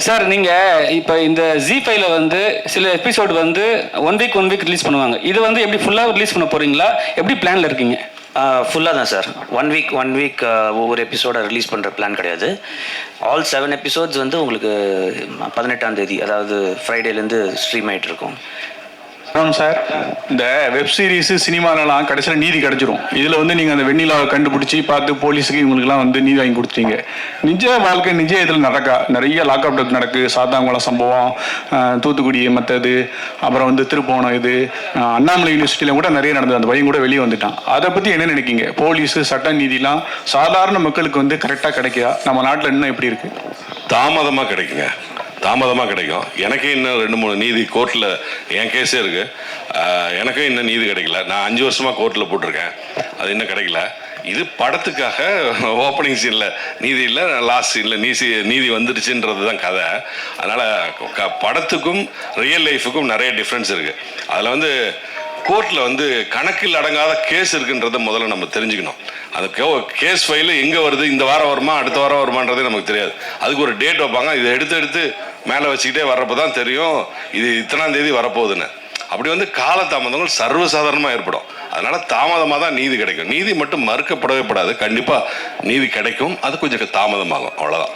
Sir நீங்கள் இப்போ இந்த ஜி5ல வந்து சில எபிசோடு வந்து ஒன் வீக் ரிலீஸ் பண்ணுவாங்க. இது வந்து எப்படி ஃபுல்லாக ரிலீஸ் பண்ண போகிறீங்களா, எப்படி பிளானில் இருக்கீங்க? ஃபுல்லாக தான் சார். ஒன் வீக் ஒவ்வொரு எபிசோடை ரிலீஸ் பண்ணுற பிளான் கிடையாது. ஆல் 7 எபிசோட்ஸ் வந்து உங்களுக்கு 18ஆம் தேதி, அதாவது ஃப்ரைடேலேருந்து ஸ்ட்ரீம் ஆகிட்டு இருக்கும். சார், இந்த வெப் சீரிஸ் சினிமாலலாம் கடைசியில் நீதி கிடைச்சிரும். இதில் வந்து நீங்கள் அந்த வெண்ணிலாவை கண்டுபிடிச்சி பார்த்து போலீஸுக்கு இவங்களுக்குலாம் வந்து நீதி வாங்கி கொடுத்தீங்க. நிஜ வாழ்க்கை நிஜ இதில் நிறைய லாக்அப் டெத் நடக்குது. சாத்தாங்குளம் சம்பவம், தூத்துக்குடி மற்றது, அப்புறம் வந்து திருப்போணம், இது அண்ணாமலை யூனிவர்சிட்டியில் கூட நிறைய நடந்தது. அந்த பையன் கூட வெளியே வந்துட்டான். அதை பற்றி என்ன நினைக்கிங்க? போலீஸு சட்ட நீதிலாம் சாதாரண மக்களுக்கு வந்து கரெக்டாக கிடைக்குதா? நம்ம நாட்டில் இன்னும் எப்படி இருக்குது? தாமதமாக கிடைக்குங்க, தாமதமாக கிடைக்கும். எனக்கே இன்னும் 2-3 நீதி கோர்ட்டில் என் கேஸே இருக்குது. எனக்கும் இன்னும் நீதி கிடைக்கல. நான் 5 வருஷமாக கோர்ட்டில் போட்டிருக்கேன், அது இன்னும் கிடைக்கல. இது படத்துக்காக ஓப்பனிங் சீனில் நீதி இல்லை, லாஸ்ட் சீனில் நீதி வந்துடுச்சுன்றது தான் கதை. அதனால் படத்துக்கும் ரியல் லைஃபுக்கும் நிறைய டிஃப்ரென்ஸ் இருக்குது. அதில் வந்து கோர்ட்டில் வந்து கணக்கில் அடங்காத கேஸ் இருக்குன்றதை முதல்ல நம்ம தெரிஞ்சுக்கணும். அந்த கேஸ் ஃபைலு எங்கே வருது, இந்த வாரம் வருமா அடுத்த வாரம் வருமானதே நமக்கு தெரியாது. அதுக்கு ஒரு டேட் வைப்பாங்க. இதை எடுத்து மேலே வச்சுக்கிட்டே வர்றப்போ தான் தெரியும் இது இத்தனாம் தேதி வரப்போகுதுன்னு. அப்படி வந்து காலதாமதங்கள் சர்வசாதாரணமாக ஏற்படும். அதனால் தாமதமாக தான் நீதி கிடைக்கும். நீதி மட்டும் மறுக்கப்படவே படாது. கண்டிப்பாக நீதி கிடைக்கும், அது கொஞ்சம் தாமதமாகும், அவ்வளோதான்.